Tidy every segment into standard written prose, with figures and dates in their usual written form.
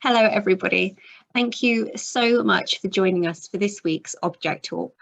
Hello, everybody. Thank you so much for joining us for this week's Object Talk.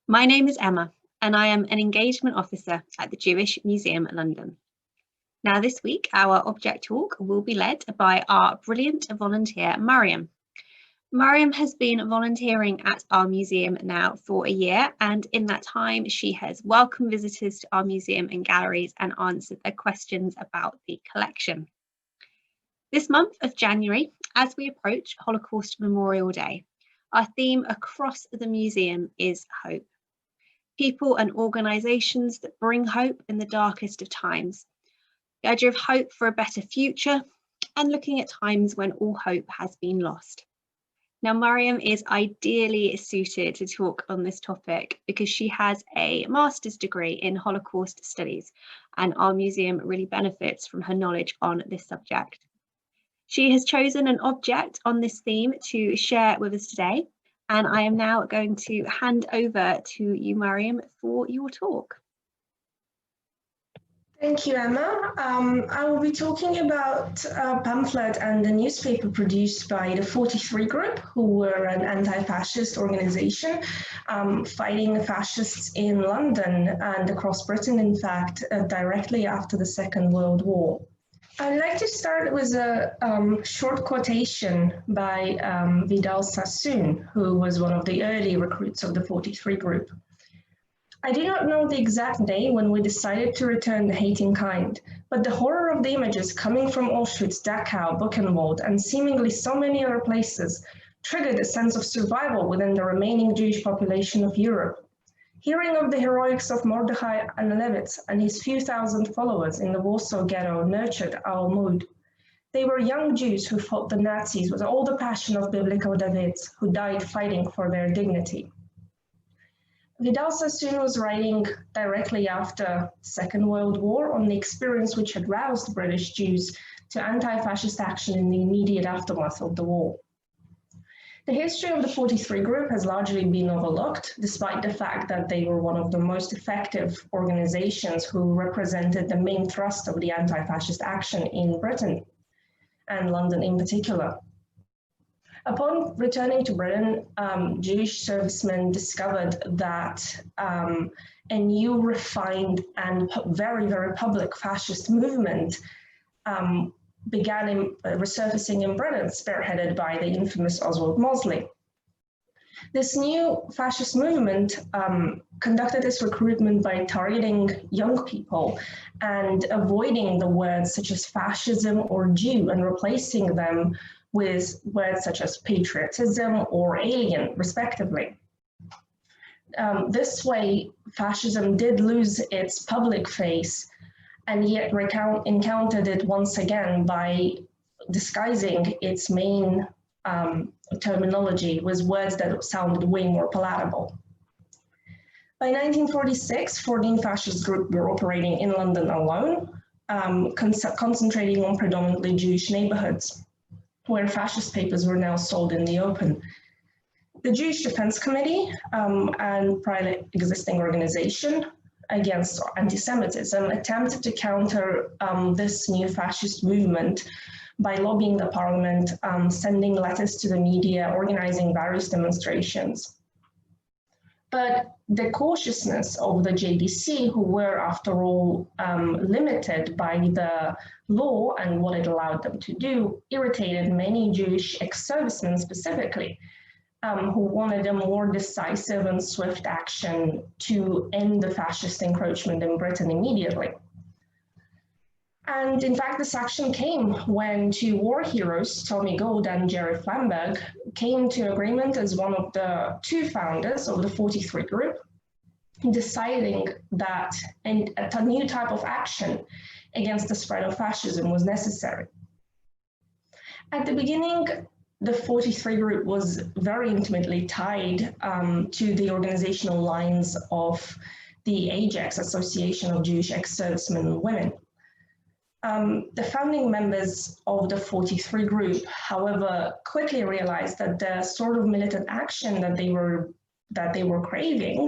My name is Emma, and I am an Engagement Officer at the Jewish Museum London. Now, this week, our Object Talk will be led by our brilliant volunteer, Maryam. Maryam has been volunteering at our museum now for a year, and in that time, she has welcomed visitors to our museum and galleries and answered their questions about the collection. This month of January, as we approach Holocaust Memorial Day, our theme across the museum is hope. People and organisations that bring hope in the darkest of times. The idea of hope for a better future and looking at times when all hope has been lost. Now, Maryam is ideally suited to talk on this topic because she has a master's degree in Holocaust studies, and our museum really benefits from her knowledge on this subject. She has chosen an object on this theme to share with us today, and I am now going to hand over to you, Maryam, for your talk. Thank you, Emma. I will be talking about a pamphlet and a newspaper produced by the 43 Group, who were an anti-fascist organization fighting fascists in London and across Britain, in fact, directly after the Second World War. I'd like to start with a short quotation by Vidal Sassoon, who was one of the early recruits of the 43 Group. I do not know the exact day when we decided to return the hating kind, but the horror of the images coming from Auschwitz, Dachau, Buchenwald, and seemingly so many other places triggered a sense of survival within the remaining Jewish population of Europe. Hearing of the heroics of Mordechai Anelewitz and his few thousand followers in the Warsaw Ghetto nurtured our mood. They were young Jews who fought the Nazis with all the passion of biblical Davids, who died fighting for their dignity. Vidal Sassoon was writing directly after the Second World War on the experience which had roused British Jews to anti-fascist action in the immediate aftermath of the war. The history of the 43 Group has largely been overlooked, despite the fact that they were one of the most effective organizations who represented the main thrust of the anti-fascist action in Britain, and London in particular. Upon returning to Britain, Jewish servicemen discovered that a new, refined, and very, very public fascist movement began resurfacing in Britain, spearheaded by the infamous Oswald Mosley. This new fascist movement conducted its recruitment by targeting young people and avoiding the words such as fascism or Jew and replacing them with words such as patriotism or alien, respectively. This way, fascism did lose its public face and yet encountered it once again by disguising its main terminology with words that sounded way more palatable. By 1946, 14 fascist groups were operating in London alone, concentrating on predominantly Jewish neighborhoods, where fascist papers were now sold in the open. The Jewish Defense Committee and prior existing organization against anti-Semitism attempted to counter this new fascist movement by lobbying the parliament, sending letters to the media, organizing various demonstrations. But the cautiousness of the JDC, who were, after all, limited by the law and what it allowed them to do, irritated many Jewish ex-servicemen specifically, who wanted a more decisive and swift action to end the fascist encroachment in Britain immediately. And in fact, this action came when two war heroes, Tommy Gold and Jerry Flamberg, came to agreement as one of the two founders of the 43 Group, deciding that a new type of action against the spread of fascism was necessary. At the beginning, the 43 Group was very intimately tied to the organizational lines of the AJAX, Association of Jewish Ex-Servicemen and Women. The founding members of the 43 Group, however, quickly realized that the sort of militant action that they were craving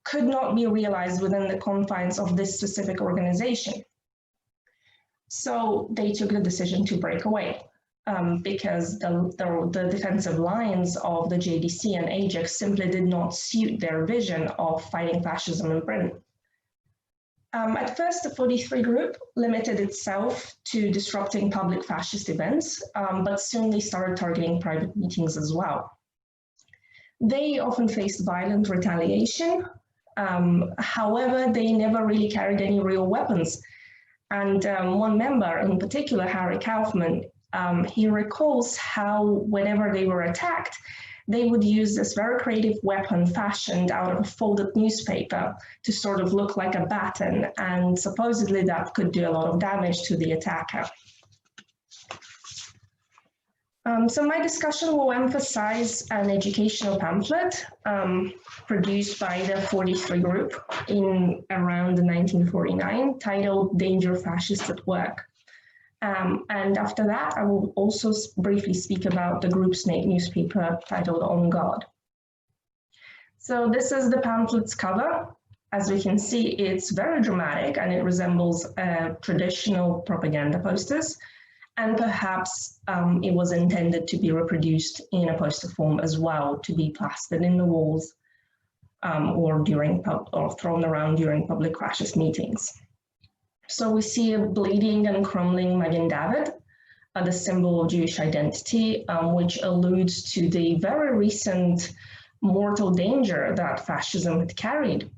could not be realized within the confines of this specific organization. So they took the decision to break away. because the defensive lines of the JDC and Ajax simply did not suit their vision of fighting fascism in Britain. At first, the 43 group limited itself to disrupting public fascist events, but soon they started targeting private meetings as well. They often faced violent retaliation. However, they never really carried any real weapons. And one member in particular, Harry Kaufman, he recalls how whenever they were attacked, they would use this very creative weapon fashioned out of a folded newspaper to sort of look like a baton, and supposedly that could do a lot of damage to the attacker. So my discussion will emphasize an educational pamphlet produced by the 43 group in around 1949 titled "Danger Fascists at Work." And after that, I will also briefly speak about the group's newspaper titled "On Guard." So this is the pamphlet's cover. As we can see, it's very dramatic and it resembles traditional propaganda posters. And perhaps it was intended to be reproduced in a poster form as well, to be plastered in the walls or thrown around during public fascist meetings. So we see a bleeding and crumbling Magen David, the symbol of Jewish identity, which alludes to the very recent mortal danger that fascism had carried.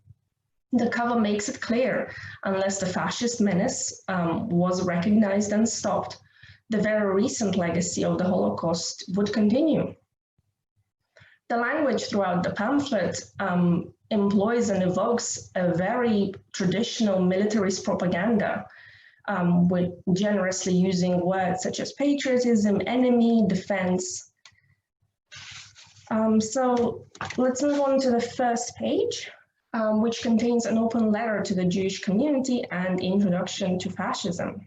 The cover makes it clear, unless the fascist menace was recognized and stopped, the very recent legacy of the Holocaust would continue. The language throughout the pamphlet employs and evokes a very traditional militarist propaganda, with generously using words such as patriotism, enemy, defense. So let's move on to the first page, which contains an open letter to the Jewish community and introduction to fascism.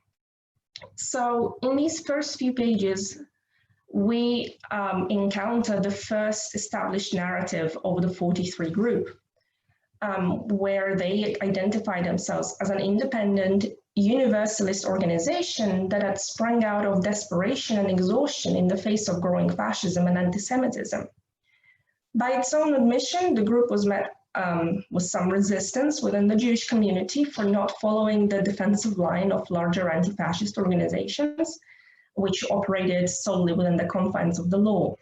So in these first few pages, we encounter the first established narrative of the 43 group, where they identify themselves as an independent universalist organization that had sprung out of desperation and exhaustion in the face of growing fascism and anti-Semitism. By its own admission, the group was met with some resistance within the Jewish community for not following the defensive line of larger anti-fascist organizations, which operated solely within the confines of the law.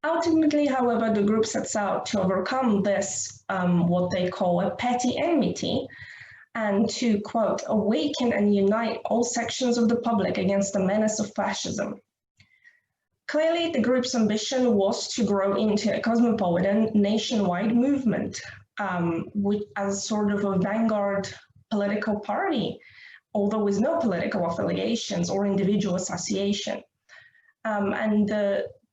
Ultimately, however, the group sets out to overcome this, what they call a petty enmity, and to, quote, awaken and unite all sections of the public against the menace of fascism. Clearly, the group's ambition was to grow into a cosmopolitan nationwide movement, as sort of a vanguard political party, although with no political affiliations or individual association.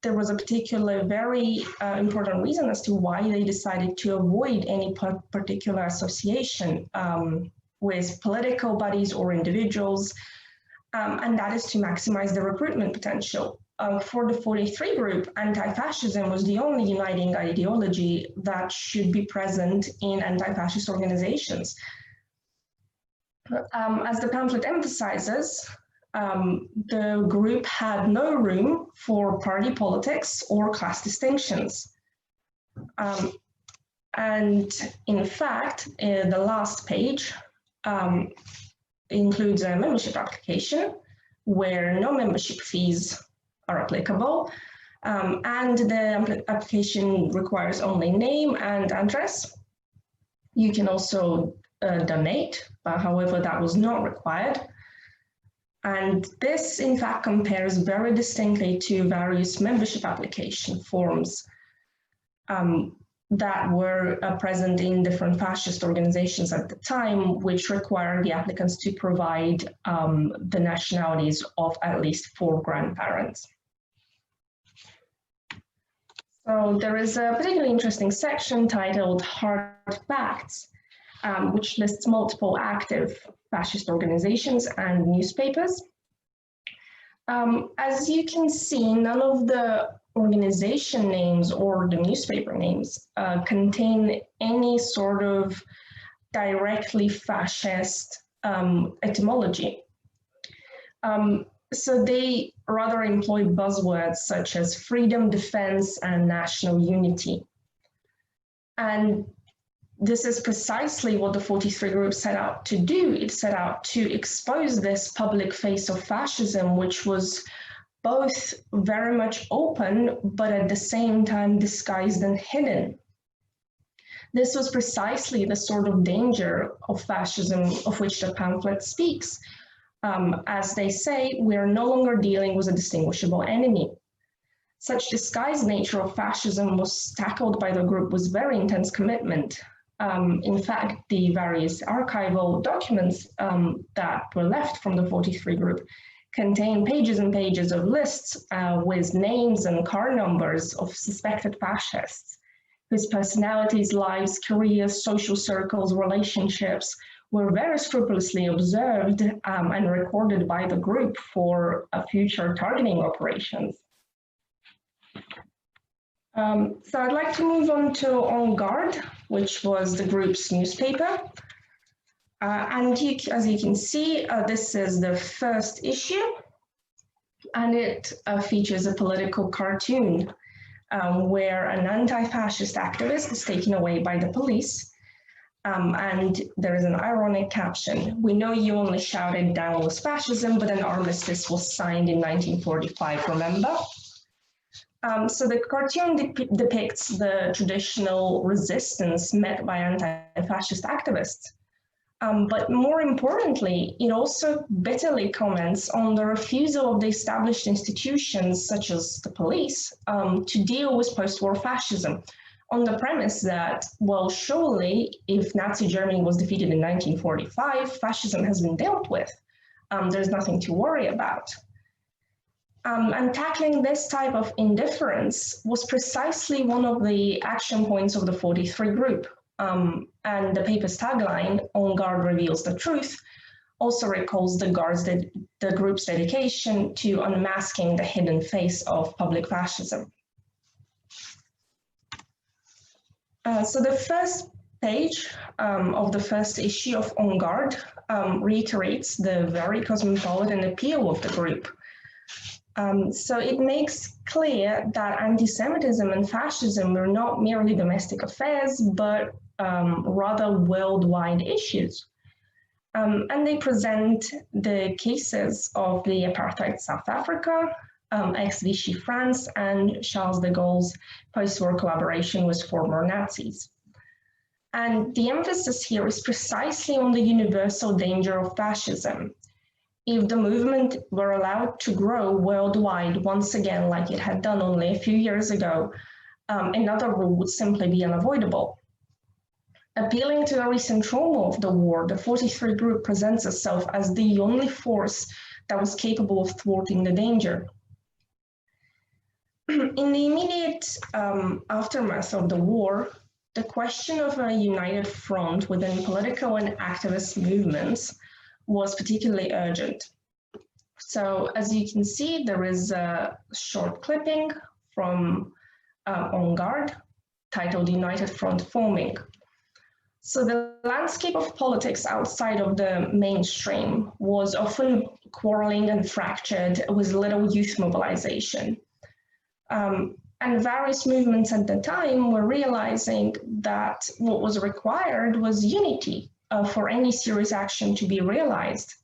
There was a particular very important reason as to why they decided to avoid any particular association with political bodies or individuals, and that is to maximize the recruitment potential. For the 43 group, anti-fascism was the only uniting ideology that should be present in anti-fascist organizations. As the pamphlet emphasizes, the group had no room for party politics or class distinctions. And in fact, the last page includes a membership application where no membership fees are applicable, and the application requires only name and address. You can also donate, but however, that was not required. And this, in fact, compares very distinctly to various membership application forms that were present in different fascist organizations at the time, which required the applicants to provide the nationalities of at least 4 grandparents. So there is a particularly interesting section titled Hard Facts, which lists multiple active fascist organizations and newspapers. As you can see, none of the organization names or the newspaper names contain any sort of directly fascist etymology. So they rather employ buzzwords such as freedom, defense, and national unity. And this is precisely what the 43 group set out to do. It set out to expose this public face of fascism, which was both very much open, but at the same time disguised and hidden. This was precisely the sort of danger of fascism of which the pamphlet speaks. As they say, we are no longer dealing with a distinguishable enemy. Such disguised nature of fascism was tackled by the group with very intense commitment. In fact, the various archival documents that were left from the 43 group contain pages and pages of lists with names and car numbers of suspected fascists, whose personalities, lives, careers, social circles, relationships were very scrupulously observed and recorded by the group for future targeting operations. So I'd like to move on to En Garde, which was the group's newspaper. As you can see, this is the first issue, and it features a political cartoon where an anti-fascist activist is taken away by the police. And there is an ironic caption: "We know you only shouted down with fascism, but an armistice was signed in 1945, remember?" So the cartoon depicts the traditional resistance met by anti-fascist activists. But more importantly, it also bitterly comments on the refusal of the established institutions, such as the police, to deal with post-war fascism, on the premise that, well, surely if Nazi Germany was defeated in 1945, fascism has been dealt with. There's nothing to worry about. And tackling this type of indifference was precisely one of the action points of the 43 group. And the paper's tagline, "En Garde reveals the truth," also recalls the group's dedication to unmasking the hidden face of public fascism. So the first page of the first issue of En Garde reiterates the very cosmopolitan appeal of the group. So it makes clear that anti-Semitism and fascism were not merely domestic affairs, but rather worldwide issues. And they present the cases of the apartheid South Africa, ex-Vichy France, and Charles de Gaulle's post-war collaboration with former Nazis. And the emphasis here is precisely on the universal danger of fascism. If the movement were allowed to grow worldwide once again, like it had done only a few years ago, another rule would simply be unavoidable. Appealing to the recent trauma of the war, the 43 group presents itself as the only force that was capable of thwarting the danger. In the immediate aftermath of the war, the question of a united front within political and activist movements was particularly urgent. So as you can see, there is a short clipping from En Garde titled "United Front Forming." So the landscape of politics outside of the mainstream was often quarreling and fractured with little youth mobilization. And various movements at the time were realizing that what was required was unity for any serious action to be realized.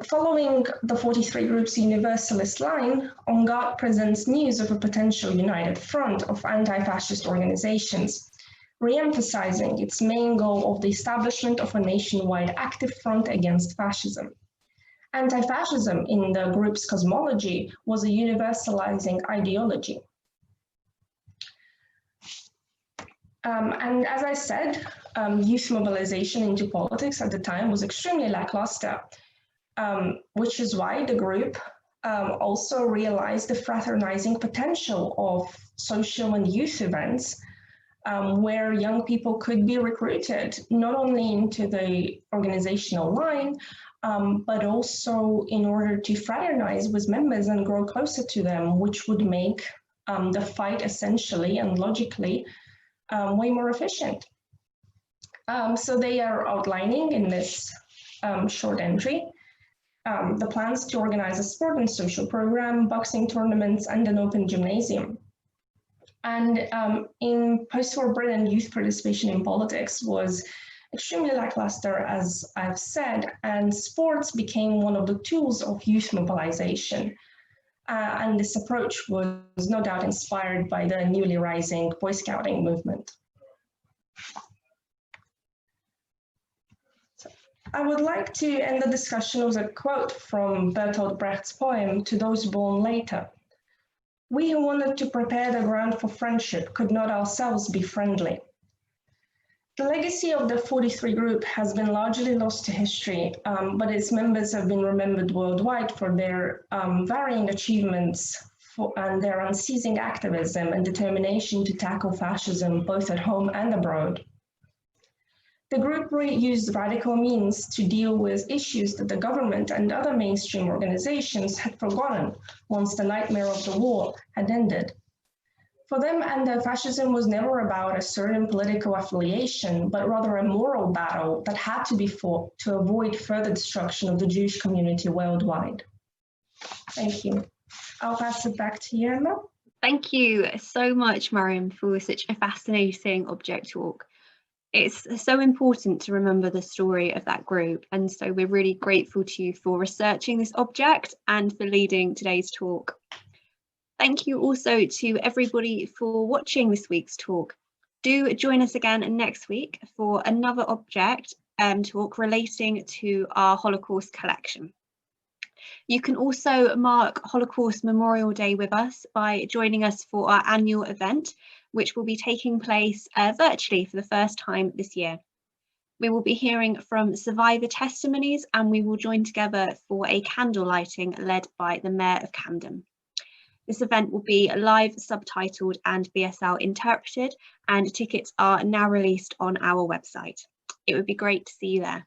Following the 43 group's universalist line, En Garde presents news of a potential united front of anti-fascist organizations, re-emphasizing its main goal of the establishment of a nationwide active front against fascism. Anti-fascism in the group's cosmology was a universalizing ideology. And as I said, youth mobilization into politics at the time was extremely lackluster, which is why the group also realized the fraternizing potential of social and youth events where young people could be recruited not only into the organizational line, but also in order to fraternize with members and grow closer to them, which would make the fight essentially and logically way more efficient. So they are outlining in this short entry the plans to organize a sport and social program, boxing tournaments, and an open gymnasium. And in post-war Britain, youth participation in politics was extremely lackluster, as I've said, and sports became one of the tools of youth mobilization. And this approach was no doubt inspired by the newly rising Boy Scouting movement. I would like to end the discussion with a quote from Bertolt Brecht's poem, To Those Born Later. We who wanted to prepare the ground for friendship could not ourselves be friendly. The legacy of the 43 group has been largely lost to history, but its members have been remembered worldwide for their varying achievements and their unceasing activism and determination to tackle fascism both at home and abroad. The group used radical means to deal with issues that the government and other mainstream organizations had forgotten once the nightmare of the war had ended. For them, anti-fascism was never about a certain political affiliation, but rather a moral battle that had to be fought to avoid further destruction of the Jewish community worldwide. Thank you. I'll pass it back to you, Emma. Thank you so much, Maryam, for such a fascinating object talk. It's so important to remember the story of that group, and so we're really grateful to you for researching this object and for leading today's talk. Thank you also to everybody for watching this week's talk. Do join us again next week for another object talk relating to our Holocaust collection. You can also mark Holocaust Memorial Day with us by joining us for our annual event, which will be taking place virtually for the first time this year. We will be hearing from survivor testimonies, and we will join together for a candle lighting led by the Mayor of Camden. This event will be live subtitled and BSL interpreted, and tickets are now released on our website. It would be great to see you there.